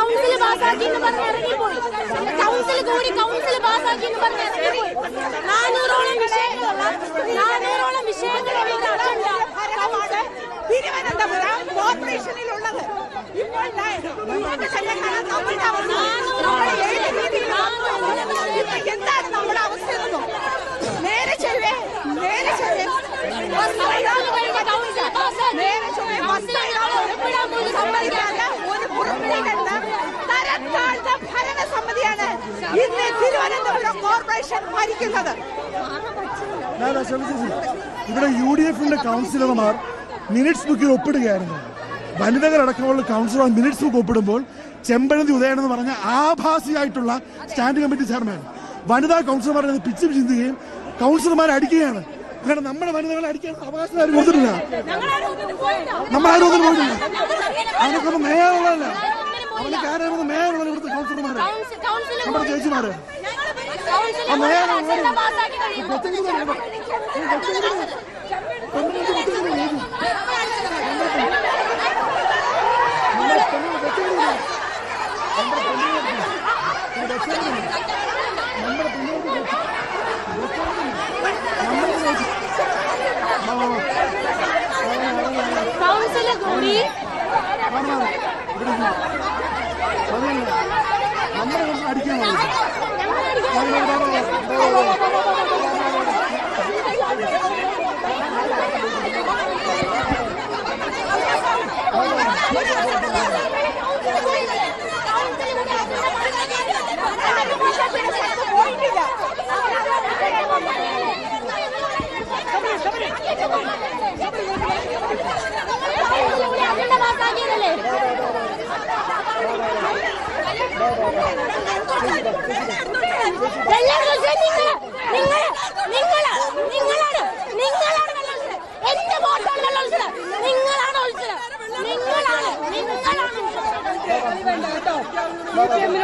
Council പാസാക്കി എന്ന് പറഞ്ഞ് ഇറങ്ങിപ്പോയി. കൗൺസിൽ കൂടി കൗൺസിൽ പാസാക്കി എന്ന് പറഞ്ഞ് ഇറങ്ങിപ്പോയി. 400ഓളം വിഷയങ്ങളുള്ള ഒരു അജണ്ട തിരുവനന്തപുരം കോർപ്പറേഷനിലുള്ളത്. എന്താണ് നമ്മുടെ അവസ്ഥ? നേരെ ചെവ്വേ ഒരു പുറത്തിരിക്കുന്ന തരത്താഴ്ന്ന ഭരണസമിതിയാണ് ഇന്ന് തിരുവനന്തപുരം കോർപ്പറേഷൻ ഭരിക്കുന്നത്. ഇവിടെ UDFന്റെ കൗൺസിലർമാർ മിനിറ്റ്സ് ബുക്കിൽ ഒപ്പിടുകയായിരുന്നു. വനിതകളടക്കമുള്ള കൗൺസിലർ മിനിറ്റ്സ് ബുക്ക് ഒപ്പിടുമ്പോൾ ചെമ്പഴന്തി ഉദയൻ എന്ന് പറഞ്ഞ ആഭാസിയായിട്ടുള്ള സ്റ്റാൻഡിംഗ് കമ്മിറ്റി ചെയർമാൻ വനിതാ കൗൺസിലർമാരെ പിച്ച് ചിന്തുകയും കൗൺസിലർമാരെ അടിക്കുകയാണ്. കാരണം നമ്മുടെ വനിതകളെ അടിക്കാൻ അവകാശം ആരും കൊടുത്തിട്ടില്ല. നമ്മളാരും ഒന്നും പോയിട്ടില്ല. അവനൊക്കെ മേയറുള്ളതല്ല, അവനൊക്കെ ആരായിരുന്നു മേയറുള്ളത്? ഇവിടുത്തെ കൗൺസിലർമാരെ, നമ്മുടെ ചേച്ചിമാര്. കൗൺസിൽ കൂടി അടിക്കാൻ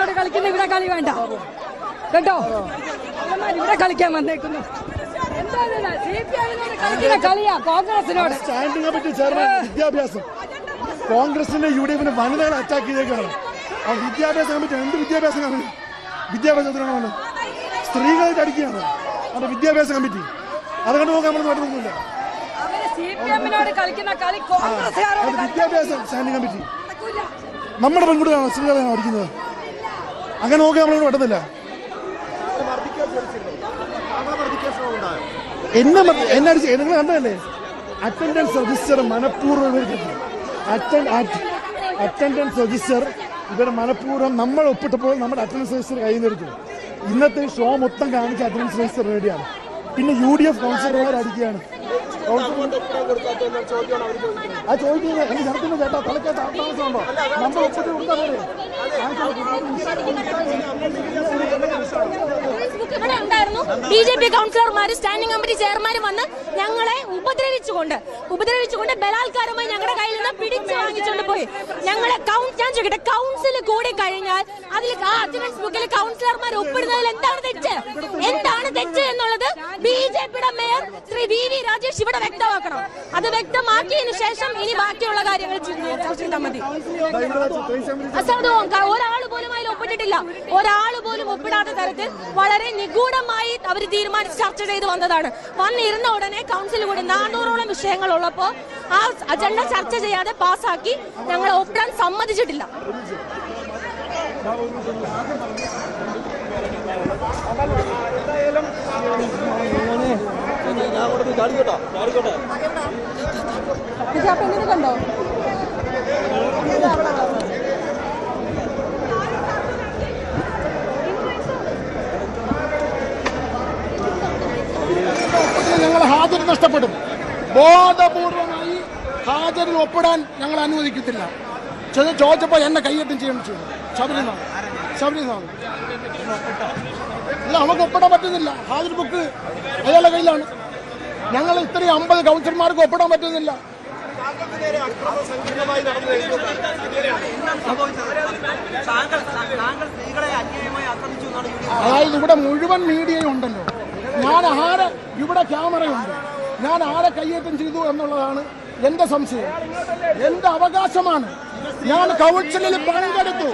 ോട് കളിക്കുന്ന ഇവിടെ കളി വേണ്ട കേട്ടോ. ഇവിടെ കളിക്കാൻ വന്നേക്കുന്നു. കളിക്കുന്ന കളിയാ കോൺഗ്രസിനോട്. സ്റ്റാൻഡിംഗ് കമ്മിറ്റി ചെയർമാൻ വിദ്യാഭ്യാസം കോൺഗ്രസിന്റെ UDFന്റെ വനിതകളെ അറ്റാക്ക് ചെയ്തേക്കാണ്. ആ വിദ്യാഭ്യാസ കമ്മിറ്റി എന്ത് വിദ്യാഭ്യാസമാണ്? വിദ്യാഭ്യാസത്തിനാണ് സ്ത്രീകളായിട്ട് അടിക്കുകയാണ് അവരുടെ വിദ്യാഭ്യാസ കമ്മിറ്റി. അതുകൊണ്ട് നോക്കാൻ നമ്മൾ നടന്നില്ല. വിദ്യാഭ്യാസ സ്റ്റാൻഡിംഗ് കമ്മിറ്റി നമ്മുടെ പെൺകുട്ടികളാണ് സ്ത്രീകളെയാണ് അടിക്കുന്നത്. അങ്ങനെ നോക്കാൻ നമ്മളോട് പറ്റുന്നില്ല. എന്നെ അടിച്ച് നിങ്ങൾ കണ്ടതല്ലേ? അറ്റൻഡൻസ് രജിസ്റ്റർ മനഃപൂർവ്വം അറ്റൻഡൻസ് രജിസ്റ്റർ ഇവരെ മനഃപൂർവ്വം നമ്മൾ ഒപ്പിട്ടപ്പോൾ നമ്മുടെ അറ്റൻഡൻസ് രജിസ്റ്റർ കയ്യിൽ നിന്നെടുത്തു. ഇന്നത്തെ ഷോ മൊത്തം കാണിച്ച് അറ്റൻഡൻസ് രജിസ്റ്റർ റെഡിയാണ്. പിന്നെ UDF കൗൺസിലർമാർ അടിക്കുകയാണ്. ആ ചോദിക്കുന്നത് എനിക്ക് ജനത്തിന് ചേട്ടാ തലക്കേട്ട ആത്മാവസമുണ്ടോ? നമ്മൾ ഒപ്പിട്ട് കൊടുത്താൽ ഇവിടെ ഉണ്ടായിരുന്നു. BJP കൗൺസിലർമാര് സ്റ്റാൻഡിംഗ് കമ്മിറ്റി ചെയർമാരും വന്ന് ഞങ്ങളെ ഉപദ്രവിച്ചുകൊണ്ട് ബലാത്കാരമായി ഞങ്ങളുടെ കയ്യിൽ നിന്ന് പിടിച്ചു വാങ്ങിച്ചുകൊണ്ട് പോയി. ഞങ്ങളെ ഞാൻ ചോദിക്കട്ടെ, കൗൺസിൽ കൂടി കഴിഞ്ഞാൽ അതിൽ അറ്റൻഡൻസ് ബുക്കിൽ കൗൺസിലർമാർ ഒപ്പിടുന്നതിൽ എന്താണ് തെറ്റ് എന്നുള്ളത് BJPയുടെ മേയർ ശ്രീ VV രാജേഷ് ഇവിടെ വ്യക്തമാക്കണം. അത് വ്യക്തമാക്കിയതിനു ശേഷം ഇനി ബാക്കിയുള്ള കാര്യങ്ങൾ ചർച്ച ചെയ്താൽ മതി. അസാധുവും ഒരാൾ പോലും അതിൽ ഒപ്പിട്ടിട്ടില്ല. ഒരാൾ പോലും ഒപ്പിടാത്ത തരത്തിൽ വളരെ നിഗൂഢമായി അവർ തീരുമാനിച്ച് ചർച്ച ചെയ്ത് വന്നതാണ്. വന്നിരുന്ന ഉടനെ കൗൺസിൽ കൂടി 400ഓളം വിഷയങ്ങൾ ഉള്ളപ്പോൾ ആ അജണ്ട ചർച്ച ചെയ്യാതെ പാസ്സാക്കി ഞങ്ങളെ ഒപ്പിടാൻ സമ്മതിച്ചിട്ടില്ല. കണ്ടോ ഞങ്ങൾ ഹാജർ നഷ്ടപ്പെടും. ബോധപൂർവമായി ഹാജരിൽ ഒപ്പിടാൻ ഞങ്ങൾ അനുവദിക്കത്തില്ല. ചോദിച്ചപ്പോൾ എന്നെ കൈയ്യറ്റം ചെയ്യണം ചെയ്തു. ശബരിനാഥ് ഇല്ല, നമുക്ക് ഒപ്പിടാൻ പറ്റുന്നില്ല. ഹാജർ ബുക്ക് അയാളുടെ കയ്യിലാണ്. ഞങ്ങൾ ഇത്രയും 50 കൗൺസിലർമാർക്ക് ഒപ്പിടാൻ പറ്റുന്നില്ല. അതായത് ഇവിടെ മുഴുവൻ മീഡിയയും ഉണ്ടല്ലോ. ഇവിടെ ക്യാമറയുണ്ട്. ഞാൻ ആരെ കയ്യേറ്റം ചെയ്തു എന്നുള്ളതാണ് എന്റെ സംശയം. എന്റെ അവകാശമാണ്. ഞാൻ കൗൺസിലിൽ പങ്കെടുത്തു.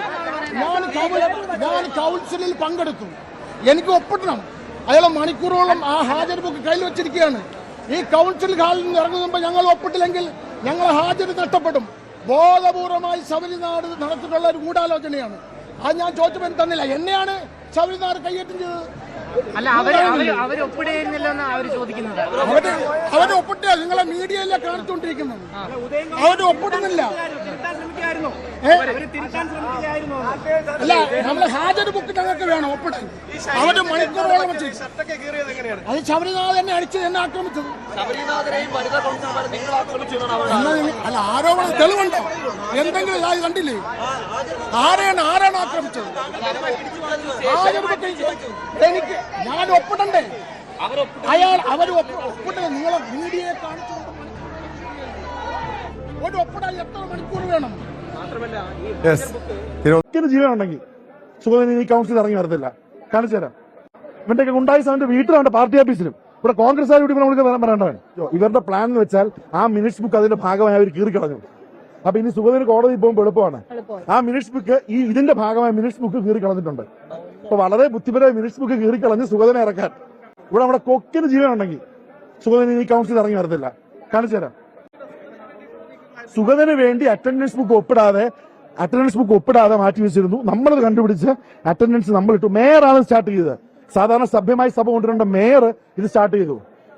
ഞാൻ കൗൺസിലിൽ പങ്കെടുത്തു. എനിക്ക് ഒപ്പിടണം. അയാളെ മണിക്കൂറോളം ആ ഹാജർ ബുക്ക് കയ്യിൽ വെച്ചിരിക്കുകയാണ്. ഈ കൗൺസിൽ ഹാളിൽ നിന്ന് ഇറങ്ങുമ്പോൾ ഞങ്ങൾ ഒപ്പിട്ടില്ലെങ്കിൽ ഞങ്ങൾ ഹാജർ നഷ്ടപ്പെടും. ബോധപൂർവമായി ശബരിനാട് നടത്തിയിട്ടുള്ള ഒരു ഗൂഢാലോചനയാണ്. അത് ഞാൻ ചോദിച്ചപ്പോൾ തന്നില്ല. എന്നെയാണ് ശബരിനാട് കൈയേറ്റം ചെയ്തത്. അല്ല, അവര് ഒപ്പിടുന്നില്ലെന്ന് അവര് ചോദിക്കുന്നത്. അവര് ഒപ്പിട്ട നിങ്ങളെ മീഡിയയിലെ കാണിച്ചുകൊണ്ടിരിക്കുന്നത്. അവര് ഒപ്പിടുന്നില്ല. അല്ല, നമ്മളെ ഹാജർ ബുക്ക് ഞങ്ങൾക്ക് വേണം ഒപ്പിടാൻ. അവര് മണിക്കൂറോളം അത് ശബരിനാഥ് തന്നെ അടിച്ച് എന്നെ ആക്രമിച്ചത്. അല്ല, ആരോപണം തെളിവുണ്ടോ? എന്തെങ്കിലും ഇതായി കണ്ടില്ലേ? ആരാണ് ആക്രമിച്ചത്? ഹാജർ ബുക്ക് എനിക്ക് ഞാൻ ഒപ്പിടണ്ടേ? അവർ ഒപ്പിട്ടത് നിങ്ങളെ മീഡിയയെ കാണിച്ചു. ഒരു ഒപ്പിടാൻ എത്ര മണിക്കൂർ വേണം? ജീവനുണ്ടെങ്കിൽ സുഗതൻ ഈ കൗൺസിൽ ഇറങ്ങി വരത്തില്ല. കാണിച്ചു തരാം. ഇവന്റെയൊക്കെ ഉണ്ടായ സമയത്ത് വീട്ടിലാണ് പാർട്ടി ഓഫീസിലും. ഇവിടെ കോൺഗ്രസ് ആയിട്ട് നമുക്ക് പറയേണ്ടവൻ. ഇവരുടെ പ്ലാൻ എന്ന് വെച്ചാൽ ആ മിനിറ്റ്സ് ബുക്ക് അതിന്റെ ഭാഗമായി അവർ കീറിക്കളഞ്ഞു. അപ്പൊ ഇനി സുഗതന് കോടതി പോകുമ്പോൾ എളുപ്പമാണ്. ആ മിനിറ്റ്സ് ബുക്ക് ഇതിന്റെ ഭാഗമായി മിനിറ്റ്സ് ബുക്ക് കീറിക്കളഞ്ഞിട്ടുണ്ട്. അപ്പൊ വളരെ ബുദ്ധിപരമായി മിനിറ്റ്സ് ബുക്ക് കീറിക്കളഞ്ഞ് സുഗതനെ ഇറക്കാൻ ഇവിടെ നമ്മുടെ കൊക്കിന് ജീവനുണ്ടെങ്കിൽ സുഗതൻ ഈ കൗൺസിൽ ഇറങ്ങി വരത്തില്ല. കാണിച്ചു തരാം. സുഗതന് വേണ്ടി അറ്റൻഡൻസ് ബുക്ക് ഒപ്പിടാതെ മാറ്റി വെച്ചിരുന്നു. നമ്മളത് കണ്ടുപിടിച്ച് അറ്റൻഡൻസ് നമ്മളിട്ടു. മേയറാണ് സ്റ്റാർട്ട് ചെയ്തത്. സാധാരണ സഭ്യമായി സഭ കൊണ്ടുവരേണ്ട മേയർ ഇത് സ്റ്റാർട്ട് ചെയ്തു.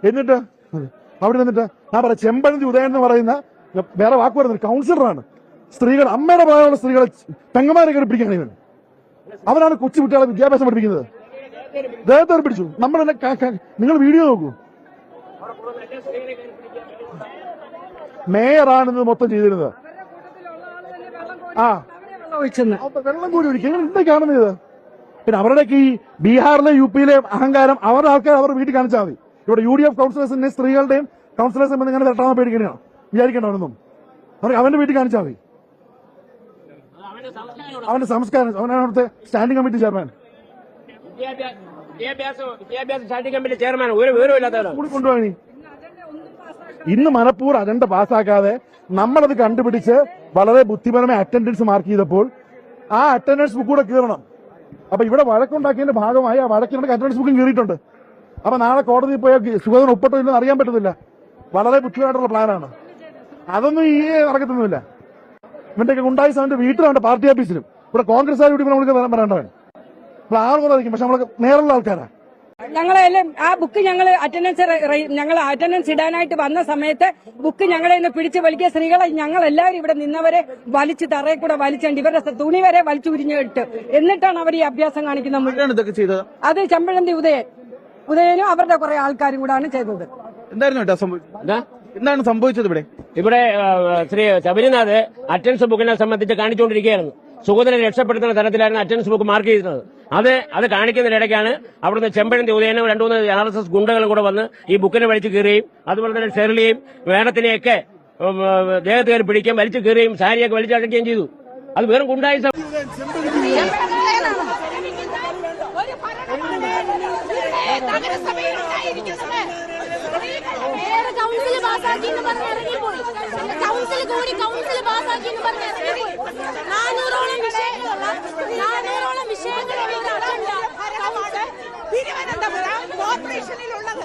എന്നിട്ട് അവിടെ നിന്നിട്ട് ഞാൻ പറയാം, ചെമ്പഴന്തി ഉദയൻ എന്ന് പറയുന്ന വേറെ വാക്ക് പറയുന്നത് കൗൺസിലറാണ്. സ്ത്രീകൾ, അമ്മയുടെ പ്രായമുള്ള സ്ത്രീകളെ പെങ്ങന്മാരെ കയറി പിടിക്കുകയാണ് ഇവൻ. അവനാണ് കൊച്ചു കുട്ടികളെ വിദ്യാഭ്യാസം പഠിപ്പിക്കുന്നത്. ദേഹത്തെ പിടിച്ചു. നിങ്ങൾ വീഡിയോ നോക്കൂ. മേയറാണിത് മൊത്തം ചെയ്തിരുന്നത്. വെള്ളം കൂടി ഒഴിക്കും. എന്താ കാണുന്നത്? പിന്നെ അവരുടെയൊക്കെ ഈ ബീഹാറിലെ യുപിയിലെ അഹങ്കാരം അവരുടെ ആൾക്കാർ അവർ വീട്ടിൽ കാണിച്ചാൽ മതി. ഇവിടെ UDF കൗൺസിലേഴ്സിന്റെ സ്ത്രീകളുടെയും കൗൺസിലേഴ്സും ഇങ്ങനെ തട്ടാൻ പേടിക്കണോ വിചാരിക്കണ്ടവനൊന്നും. അവന്റെ വീട്ടിൽ കാണിച്ചാൽ മതി. അവന്റെ സംസ്കാരം. അവനാണ് അവിടുത്തെ സ്റ്റാൻഡിംഗ് കമ്മിറ്റി ചെയർമാൻ. കൊണ്ടുപോയി ഇന്ന് മനഃപൂർവ്വം അജണ്ട പാസ്സാക്കാതെ നമ്മളത് കണ്ടുപിടിച്ച് വളരെ ബുദ്ധിപരമായി അറ്റൻഡൻസ് മാർക്ക് ചെയ്തപ്പോൾ ആ അറ്റൻഡൻസ് ബുക്ക് കൂടെ കീറണം. അപ്പൊ ഇവിടെ വഴക്കുണ്ടാക്കിയതിന്റെ ഭാഗമായി ആ വഴക്കിനോട് അറ്റൻഡൻസ് ബുക്കും കീറിയിട്ടുണ്ട്. അപ്പൊ നാളെ കോടതിയിൽ പോയാൽ സുഗതൻ ഒപ്പിട്ടോ ഇല്ലെന്ന് അറിയാൻ പറ്റത്തില്ല. വളരെ ബുദ്ധിമായിട്ടുള്ള പ്ലാനാണ്. അതൊന്നും ഈ നടക്കത്തൊന്നുമില്ല. ഇവന്റെയൊക്കെ ഉണ്ടായ സമയത്ത് വീട്ടിലാണ് പാർട്ടി ഓഫീസിലും. ഇവിടെ കോൺഗ്രസ് ആയിട്ട് നമുക്ക് പറയേണ്ടവൻ. ഇവിടെ ആളുകളായിരിക്കും, പക്ഷെ നമ്മളൊക്കെ നേരുള്ള ആൾക്കാരാ. ഞങ്ങളെല്ലാം ആ ബുക്ക് ഞങ്ങൾ അറ്റൻഡൻസ് ഇടാനായിട്ട് വന്ന സമയത്ത് ബുക്ക് ഞങ്ങളെ ഒന്ന് പിടിച്ച് വലിക്കിയ സ്ത്രീകളെ ഞങ്ങൾ എല്ലാവരും ഇവിടെ നിന്നവരെ വലിച്ച് തറയെ കൂടെ വലിച്ചുണ്ട്. ഇവരുടെ തുണി വരെ വലിച്ചു ഉരിഞ്ഞിട്ട് എന്നിട്ടാണ് അവർ ഈ അഭ്യാസം കാണിക്കുന്നത്. ഇതൊക്കെ ചെയ്തത് അത് ചെമ്പഴന്തി ഉദയനും അവരുടെ കുറെ ആൾക്കാരും കൂടാണ് ചെയ്തത്. എന്താണ് സംഭവിച്ചത്? ഇവിടെ ശ്രീ ശബരിനാഥ് അറ്റൻഡൻസ് ബുക്കിനെ സംബന്ധിച്ച് കാണിച്ചുകൊണ്ടിരിക്കുകയായിരുന്നു. സുഗതനെ രക്ഷപ്പെടുത്തുന്ന തരത്തിലായിരുന്നു അറ്റൻഡൻസ് ബുക്ക് മാർക്ക് ചെയ്തിരുന്നത്. അത് കാണിക്കുന്നതിനിടയ്ക്കാണ് അവിടുന്ന് ചെമ്പഴന്തി ഉദയനും 2-3 RSS ഗുണ്ടകളും കൂടെ വന്ന് ഈ ബുക്കിനെ വലിച്ചു കീറുകയും അതുപോലെ തന്നെ ഷെർലിയെയും മേഡത്തിനെയൊക്കെ ദേഹത്ത് കയറി പിടിക്കുകയും വലിച്ചു കീറുകയും സാരിയൊക്കെ വലിച്ചടക്കുകയും ചെയ്തു. അത് വെറും ഗുണ്ടായി. കൗൺസിൽ പാസാക്കി എന്ന് പറഞ്ഞ് ഇറങ്ങിപ്പോയി. കൗൺസിൽ കൂടി കൗൺസിൽ പാസാക്കി എന്ന് പറഞ്ഞ് ഇറങ്ങിപ്പോയി. 400ഓളം വിഷയങ്ങളുള്ള അജണ്ട തിരുവനന്തപുരം കോർപ്പറേഷനിലുള്ളത്.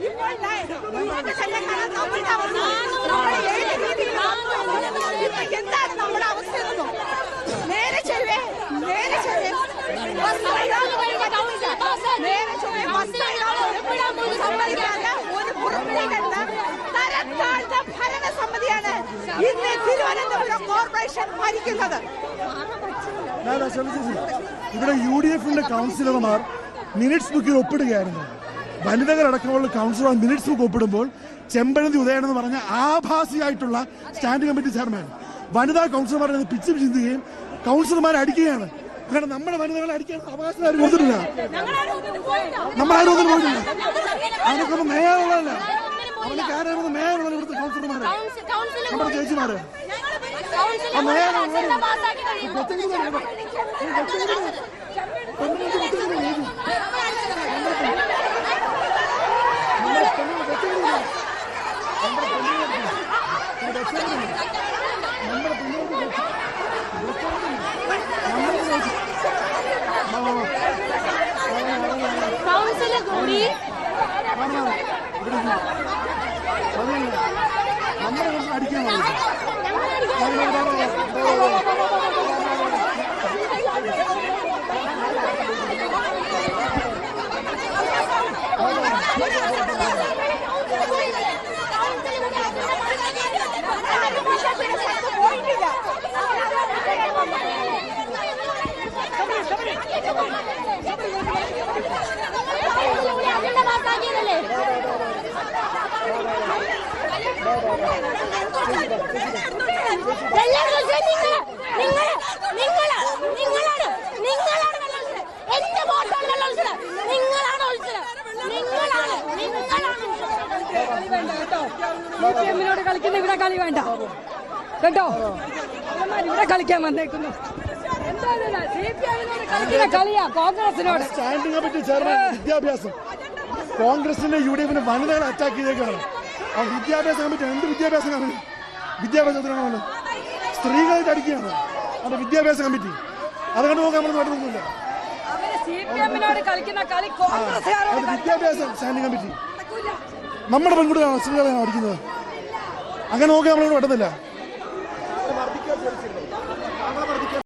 ഇപ്പോൾ എന്താണ് നമ്മുടെ അവസ്ഥ? നേരെ ചെവേ ഒരു പുറപ്പെടുന്ന തരത്താഴ്ന്ന ഭരണസമിതിയാണ് ഇന്ന് തിരുവനന്തപുരം കോർപ്പറേഷൻ ഭരിക്കുന്നത്. ഇവിടെ UDFന്റെ കൗൺസിലർമാർ മിനിറ്റ്സ് ബുക്കിൽ ഒപ്പിടുകയായിരുന്നു. വനിതകളടക്കമുള്ള കൗൺസിലർ മിനിറ്റ്സ് ബുക്ക് ഒപ്പിടുമ്പോൾ ചെമ്പഴന്തി ഉദയൻ എന്ന് പറഞ്ഞ ആഭാസിയായിട്ടുള്ള സ്റ്റാൻഡിംഗ് കമ്മിറ്റി ചെയർമാൻ വനിതാ കൗൺസിലർമാരെ പിച്ച് ചിന്തുകയും കൗൺസിലർമാരെ അടിക്കുകയാണ്. കാരണം നമ്മുടെ വനിതകളെ അടിക്കാൻ അവകാശം ആരും കൊടുത്തിട്ടില്ല. നമ്മളാരും ഒന്നും പോയിട്ടില്ല. അതൊക്കെ മേയറുള്ളതല്ല. അവർക്ക് ആരായിരുന്നു മേയറുള്ളത്? ഇവിടുത്തെ കൗൺസിലർമാരെ, നമ്മുടെ ചേച്ചിമാര്. ആ മേയറാണ് നമ്മുടെ എങ്കിൽ കൂടി നമ്മുടെ അടിക്കാൻ സിപിഎമ്മിനോട് കളിക്കുന്ന ഇവിടെ കളി വേണ്ട കേട്ടോ. ഇവിടെ കളിക്കാൻ വന്നേക്കുന്നു. എന്താ സിപിഎമ്മിനോട് കളിക്കുന്ന കളിയാ കോൺഗ്രസിനോട്. സ്റ്റാൻഡിംഗ് കമ്മിറ്റി ചെയർമാൻ വിദ്യാഭ്യാസം കോൺഗ്രസിന്റെ UDF വനിതകളെ അറ്റാക്ക് ചെയ്തേക്കാണ്. ആ വിദ്യാഭ്യാസ കമ്മിറ്റി എന്ത് വിദ്യാഭ്യാസമാണ്? വിദ്യാഭ്യാസത്തിനാണ് സ്ത്രീകളായിട്ട് അടിക്കുകയാണ് അത് വിദ്യാഭ്യാസ കമ്മിറ്റി. അതുകൊണ്ട് നോക്കാൻ നമ്മൾ നടന്നില്ല. സിപിഎമ്മിനോട് കളിക്കുന്ന കളി കോൺഗ്രസ്സുകാരോട് അത് വിദ്യാഭ്യാസം സ്റ്റാൻഡിംഗ് കമ്മിറ്റി നമ്മുടെ പെൺകുട്ടികളാണ് സ്ത്രീകളെയാണ് അടിക്കുന്നത്. അങ്ങനെ നോക്കാൻ നമ്മളോട് പറ്റുന്നില്ല.